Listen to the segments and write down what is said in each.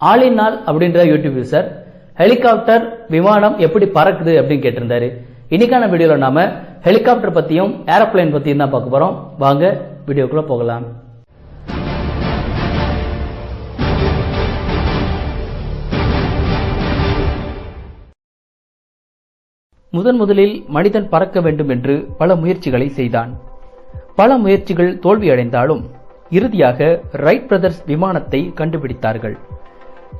All in all அப்படின்ற YouTube user helicopter விமானம் எப்படி பறக்குது அப்படின்னு கேட்டிருந்தாரு. இன்னைக்கான வீடியோல நாம ஹெலிகாப்டர் பத்தியும் ஏரோப்ளேன் பத்தியும் தான் பார்க்க போறோம். வாங்க வீடியோக்குள்ள போகலாம். முதலில் மனிதன் பறக்க வேண்டும் என்று பல முயற்சிகளை செய்தான். பல முயற்சிகள் தோல்வியடைந்தாலும் இறுதியாக ரைட் பிரதர்ஸ் விமானத்தை கண்டுபிடித்தார்கள்.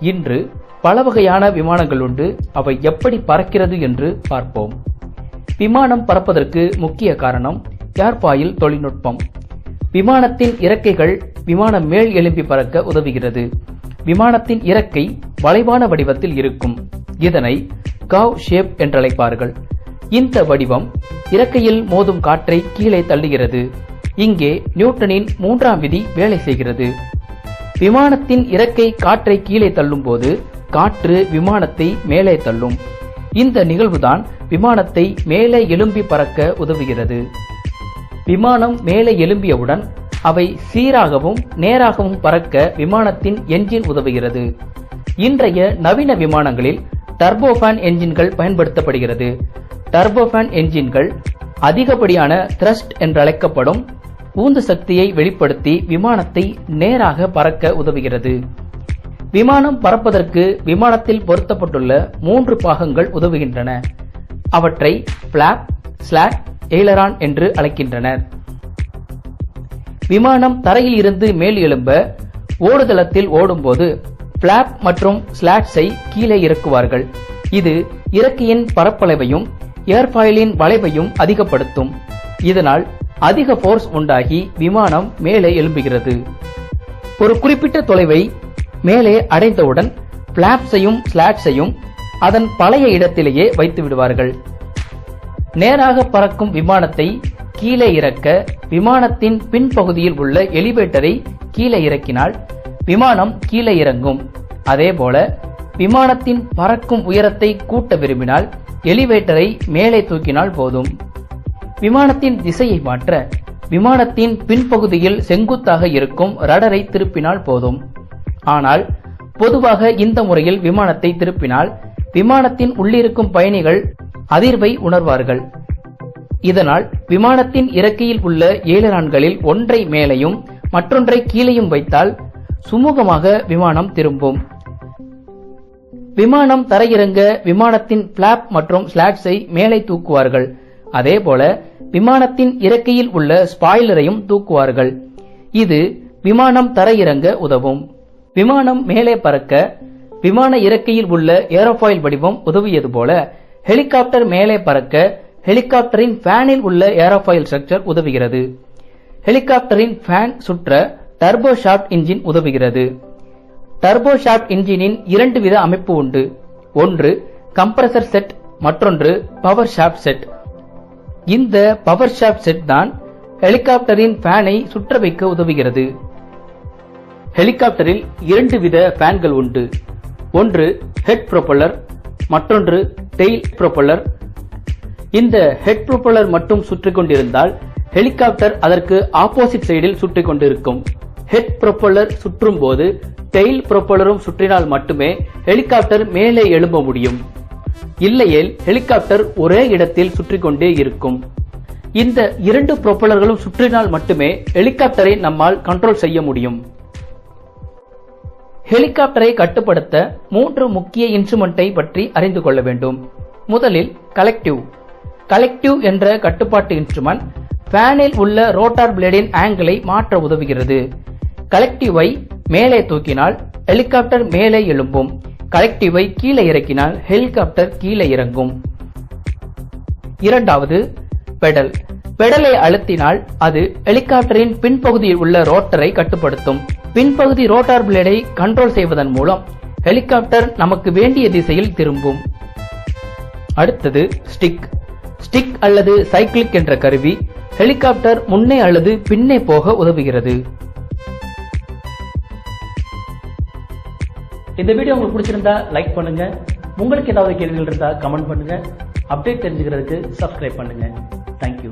இன்று பல வகையான விமானங்கள் உண்டு. அவை எப்படி பறக்கிறது என்று பார்ப்போம். விமானம் பறப்பதற்கு முக்கிய காரணம் ஏர்பாயில் தொழில்நுட்பம். விமானத்தின் இறக்கைகள் விமானம் மேல் எழும்பி பறக்க உதவுகிறது. விமானத்தின் இறக்கை வளைவான வடிவத்தில் இருக்கும். இதனை கர்வ் ஷேப் என்றழைப்பார்கள். இந்த வடிவம் இறக்கையில் மோதும் காற்றை கீழே தள்ளுகிறது. இங்கே நியூட்டனின் 3ஆம் விதி வேலை செய்கிறது. விமானத்தின் இறக்கை காற்றை கீழே தள்ளும் போது காற்று விமானத்தை மேலே தள்ளும். இந்த நிகழ்வுதான் விமானத்தை மேலே எழும்பி பறக்க உதவுகிறது. விமானம் மேலே எழும்பியவுடன் அவை சீராகவும் நேராகவும் பறக்க விமானத்தின் என்ஜின் உதவுகிறது. இன்றைய நவீன விமானங்களில் டர்போஃபான் என்ஜின்கள் பயன்படுத்தப்படுகிறது. டர்போஃபான் என்ஜின்கள் அதிகப்படியான த்ரஸ்ட் என்றழைக்கப்படும் உந்து சக்தியை வெளிப்படுத்தி விமானத்தை நேராக பறக்க உதவுகிறது. விமானம் பறப்பதற்கு விமானத்தில் பொருத்தப்பட்டுள்ள 3 பாகங்கள் உதவுகின்றன. அவற்றை பிளாப், ஸ்லாட், எய்லரான் என்று அழைக்கின்றனர். விமானம் தரையில் இருந்து மேல் எழும்ப ஓடுதளத்தில் ஓடும்போது பிளாப் மற்றும் ஸ்லாட்ஸை கீழே இறக்குவார்கள். இது இறக்கையின் பரப்பளவையும் ஏர்பாயிலின் வளைவையும் அதிகப்படுத்தும். இதனால் அதிக போர்ஸ் உண்டாகி விமானம் மேலே எழும்புகிறது. ஒரு குறிப்பிட்ட தொலைவை மேலே அடைந்தவுடன் பிளாப்ஸையும் ஸ்லாட்ஸையும் அதன் பழைய இடத்திலேயே வைத்து விடுவார்கள். நேராக பறக்கும் விமானத்தை கீழே இறக்க விமானத்தின் பின்பகுதியில் உள்ள எலிவேட்டரை கீழே இறக்கினால் விமானம் கீழே இறங்கும். அதேபோல விமானத்தின் பறக்கும் உயரத்தை கூட்ட விரும்பினால் எலிவேட்டரை மேலே தூக்கினால் போதும். விமானத்தின் திசையை மாற்ற விமானத்தின் பின்பகுதியில் செங்குத்தாக இருக்கும் ரடரை திருப்பினால் போதும். ஆனால் பொதுவாக இந்த முறையில் விமானத்தை திருப்பினால் விமானத்தின் உள்ளிருக்கும் பயணிகள் அதிர்வை உணர்வார்கள். இதனால் விமானத்தின் இறக்கையில் உள்ள ஏலரான்களில் ஒன்றை மேலையும் மற்றொன்றை கீழையும் வைத்தால் சுமூகமாக விமானம் திரும்பும். விமானம் தரையிறங்க விமானத்தின் பிளாப் மற்றும் ஸ்லாட்ஸை மேலே தூக்குவார்கள். அதேபோல விமானத்தின் இறக்கையில் உள்ள ஸ்பாய்லரையும் தூக்குவார்கள். இது விமானம் தரையிறங்க உதவும். விமானம் மேலே பறக்க விமான இறக்கையில் உள்ள ஏரோபாயில் வடிவம் உதவியது போல ஹெலிகாப்டர் மேலே பறக்க ஹெலிகாப்டரின் ஃபேனில் உள்ள ஏரோபாயில் ஸ்ட்ரக்சர் உதவுகிறது. ஹெலிகாப்டரின் ஃபேன் சுற்ற டர்போ ஷாஃப்ட் இன்ஜின் உதவுகிறது. டர்போ ஷாஃப்ட் இன்ஜினின் 2 வித அமைப்பு உண்டு. ஒன்று கம்ப்ரசர் செட், மற்றொன்று பவர் ஷாஃப்ட் செட். இந்த பவர் ஷாஃப்ட் செட் தான் ஹெலிகாப்டரின் ஃபேனை சுற்ற வைக்க உதவுகிறது. ஹெலிகாப்டரில் 2 வித ஃபேன்கள் உண்டு. ஒன்று ஹெட் ப்ரொப்பல்லர், மற்றொன்று டெயில் ப்ரொப்பல்லர். இந்த ஹெட் ப்ரொப்பல்லர் மட்டும் சுற்றிக் கொண்டிருந்தால் ஹெலிகாப்டர் அதற்கு ஆப்போசிட் சைடில் சுற்றிக் கொண்டிருக்கும். ஹெட் ப்ரொப்பல்லர் சுற்றும் போது டெயில் ப்ரொப்பல்லரும் சுற்றினால் மட்டுமே ஹெலிகாப்டர் மேலே எழும்ப முடியும். இல்லையேல் ஹெலிகாப்டர் ஒரே இடத்தில் சுற்றிக் கொண்டே இருக்கும். இந்த 2 ப்ரொப்பல்லர்களும் சுற்றினால் மட்டுமே ஹெலிகாப்டரை நம்மால் கண்ட்ரோல் செய்ய முடியும். ஹெலிகாப்டரை கட்டுப்படுத்த 3 முக்கிய இன்ஸ்ட்ருமெண்டை பற்றி அறிந்து கொள்ள வேண்டும். முதலில் கலெக்டிவ். கலெக்டிவ் என்ற கட்டுப்பாட்டு இன்ஸ்ட்ருமெண்ட் ஃபேனில் உள்ள ரோட்டார் பிளேடின் ஆங்கிளை மாற்ற உதவுகிறது. கலெக்டிவை மேலே தூக்கினால் ஹெலிகாப்டர் மேலே எழும்பும். கலெக்டிவை கீழே இறக்கினால் ஹெலிகாப்டர் கீழே இறங்கும். இரண்டாவது பெடல். பெடலை அழுத்தினால் அது ஹெலிகாப்டரின் பின்பகுதியில் உள்ள ரோட்டரை கட்டுப்படுத்தும். பின்பகுதி ரோட்டார் பிளேடை கண்ட்ரோல் செய்வதன் மூலம் ஹெலிகாப்டர் நமக்கு வேண்டிய திசையில் திரும்பும். அடுத்தது ஸ்டிக். ஸ்டிக் அல்லது சைக்கிளிக் என்ற கருவி ஹெலிகாப்டர் முன்னே அல்லது பின்னே போக உதவுகிறது. இந்த வீடியோ உங்களுக்கு பிடிச்சிருந்தா லைக் பண்ணுங்க. உங்களுக்கு ஏதாவது கேள்விகள் இருந்தா கமெண்ட் பண்ணுங்க. அப்டேட் தெரிஞ்சுக்கிறதுக்கு சப்ஸ்கிரைப் பண்ணுங்க. தேங்க்யூ.